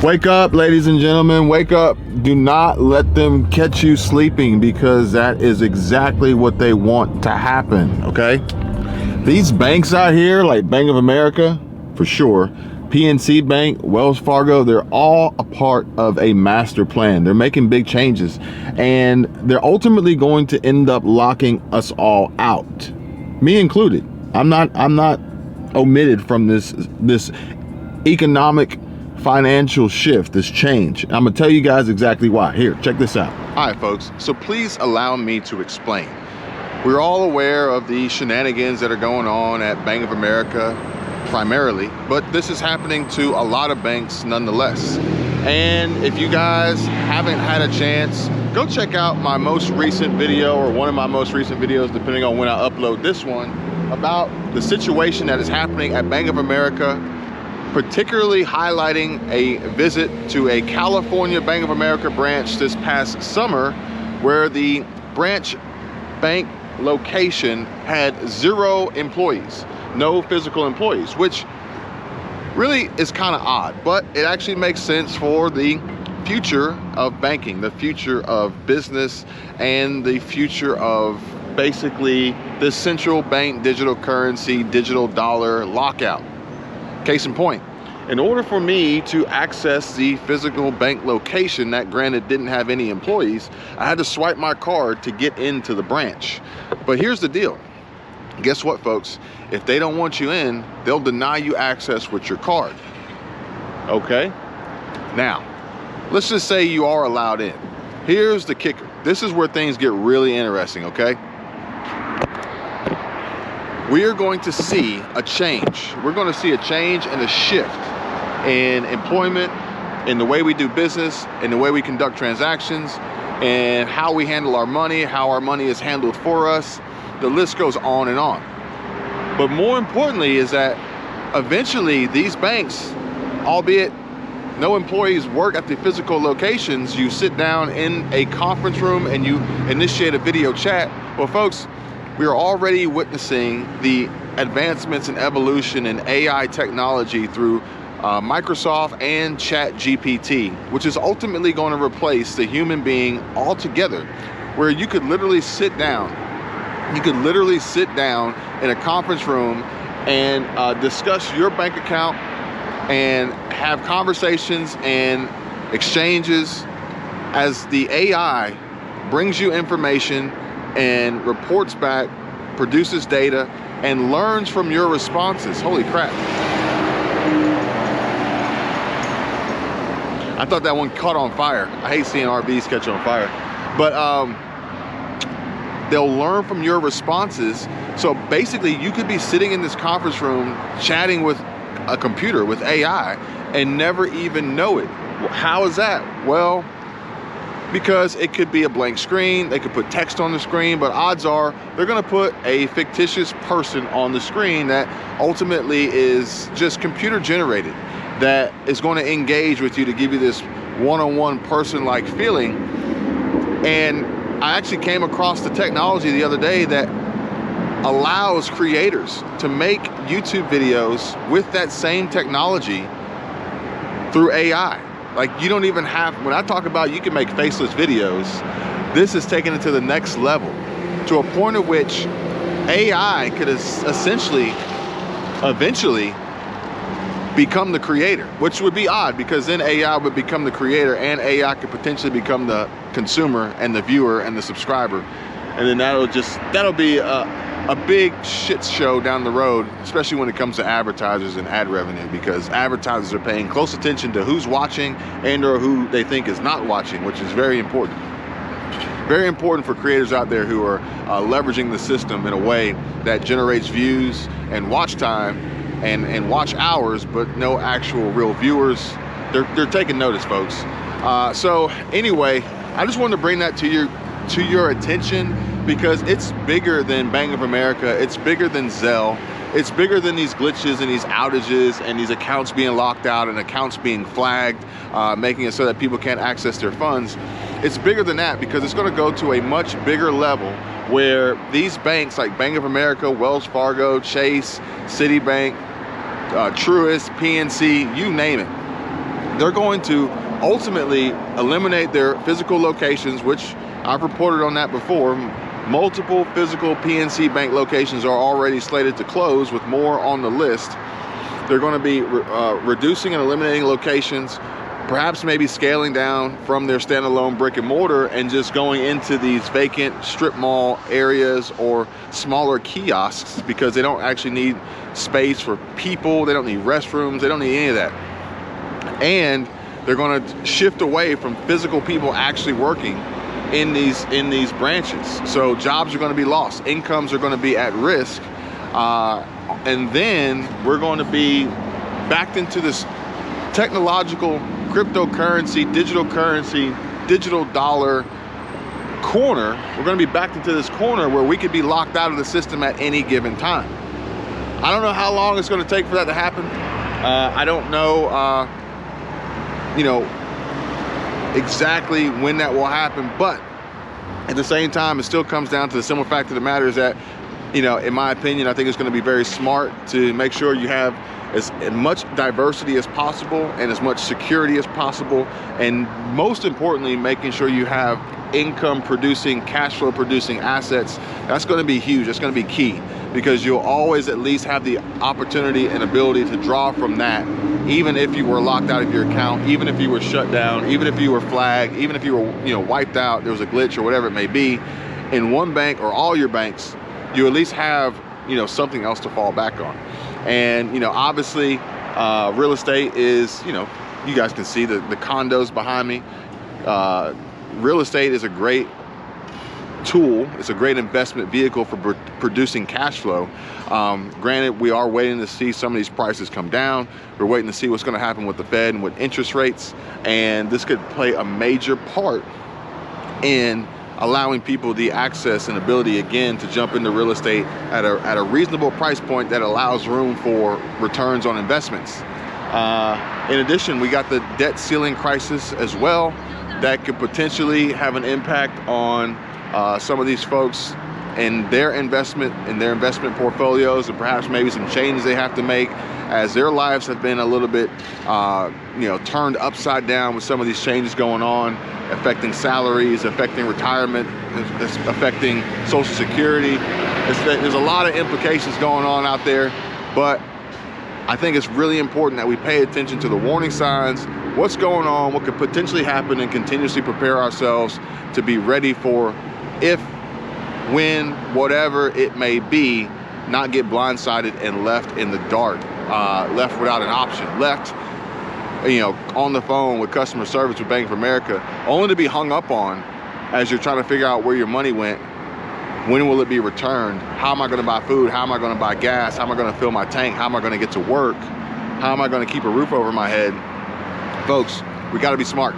Wake up, ladies and gentlemen, wake up. Do not let them catch you sleeping, because that is exactly what they want to happen, okay? These banks out here, like Bank of America, for sure, PNC Bank, Wells Fargo, they're all a part of a master plan. They're making big changes, and they're ultimately going to end up locking us all out, me included. I'm not omitted from this economic financial shift, this change. I'm gonna tell you guys exactly why. Here, check this out. All right, folks, so please allow me to explain. We're all aware of the shenanigans that are going on at Bank of America primarily, but this is happening to a lot of banks nonetheless. And if you guys haven't had a chance, go check out my most recent video, or one of my most recent videos, depending on when I upload this one, about the situation that is happening at Bank of America, particularly highlighting a visit to a California Bank of America branch this past summer, where the branch bank location had 0 employees, no physical employees, which really is kind of odd, but it actually makes sense for the future of banking, the future of business, and the future of basically the central bank digital currency, digital dollar lockout. Case in point, in order for me to access the physical bank location that granted didn't have any employees, I had to swipe my card to get into the branch. But here's the deal. Guess what, folks? If they don't want you in, they'll deny you access with your card. Okay? Now, let's just say you are allowed in. Here's the kicker. This is where things get really interesting, okay? We are going to see a change. We're going to see a change and a shift in employment, in the way we do business, in the way we conduct transactions, and how we handle our money, how our money is handled for us. The list goes on and on. But more importantly is that eventually these banks, albeit no employees work at the physical locations, you sit down in a conference room and you initiate a video chat. Well, folks, we are already witnessing the advancements and evolution in AI technology through Microsoft and ChatGPT, which is ultimately going to replace the human being altogether, where you could literally sit down. You could literally sit down in a conference room and discuss your bank account and have conversations and exchanges as the AI brings you information and reports back, produces data, and learns from your responses. Holy crap. I thought that one caught on fire. I hate seeing RVs catch on fire. But they'll learn from your responses. So basically, you could be sitting in this conference room chatting with a computer, with AI, and never even know it. How is that? Well, because it could be a blank screen, they could put text on the screen, but odds are they're gonna put a fictitious person on the screen that ultimately is just computer generated, that is gonna engage with you to give you this one-on-one person-like feeling. And I actually came across the technology the other day that allows creators to make YouTube videos with that same technology through AI. Like, you don't even have, when I talk about you can make faceless videos, this is taking it to the next level, to a point at which AI could essentially, eventually, become the creator, which would be odd, because then AI would become the creator and AI could potentially become the consumer and the viewer and the subscriber. And then that'll be a big shit show down the road, especially when it comes to advertisers and ad revenue, because advertisers are paying close attention to who's watching and or who they think is not watching, which is very important. Very important for creators out there who are leveraging the system in a way that generates views and watch time and watch hours, but no actual real viewers. They're taking notice, folks. So anyway, I just wanted to bring that to your attention, because it's bigger than Bank of America. It's bigger than ZELLE. It's bigger than these glitches and these outages and these accounts being locked out and accounts being flagged, making it so that people can't access their funds. It's bigger than that, because it's going to go to a much bigger level where these banks like Bank of America, Wells Fargo, Chase, Citibank, Truist, PNC, you name it, they're going to ultimately eliminate their physical locations, which I've reported on that before. Multiple physical PNC Bank locations are already slated to close, with more on the list. They're going to be reducing and eliminating locations, perhaps maybe scaling down from their standalone brick and mortar and just going into these vacant strip mall areas or smaller kiosks, because they don't actually need space for people, they don't need restrooms, they don't need any of that. And they're going to shift away from physical people actually working in these branches. So jobs are going to be lost, incomes are going to be at risk, and then we're going to be backed into this technological cryptocurrency, digital dollar corner. We're going to be backed into this corner where we could be locked out of the system at any given time. I don't know how long it's going to take for that to happen. I don't know, you know, exactly when that will happen, but at the same time, it still comes down to the simple fact of the matter is that, you know, in my opinion, I think it's going to be very smart to make sure you have as much diversity as possible and as much security as possible, and most importantly, making sure you have income producing, cash flow producing assets. That's going to be huge. That's going to be key, because you'll always at least have the opportunity and ability to draw from that, even if you were locked out of your account, even if you were shut down, even if you were flagged, even if you were, you know, wiped out, there was a glitch or whatever it may be. In one bank or all your banks, you at least have, you know, something else to fall back on. And, you know, obviously real estate is, you know, you guys can see the condos behind me. Real estate is a great tool. It's a great investment vehicle for producing cash flow. Granted, we are waiting to see some of these prices come down. We're waiting to see what's going to happen with the Fed and with interest rates, and this could play a major part in allowing people the access and ability again to jump into real estate at a reasonable price point that allows room for returns on investments. In addition, we got the debt ceiling crisis as well that could potentially have an impact on some of these folks and their investment portfolios, and perhaps maybe some changes they have to make, as their lives have been a little bit you know, turned upside down with some of these changes going on, affecting salaries, affecting retirement, affecting Social Security. There's a lot of implications going on out there, but I think it's really important that we pay attention to the warning signs, what's going on, what could potentially happen, and continuously prepare ourselves to be ready for if, when, whatever it may be, not get blindsided and left in the dark, left without an option, left, you know, on the phone with customer service with Bank of America, only to be hung up on as you're trying to figure out where your money went. When will it be returned? How am I going to buy food? How am I going to buy gas? How am I going to fill my tank? How am I going to get to work? How am I going to keep a roof over my head? Folks, we got to be smart.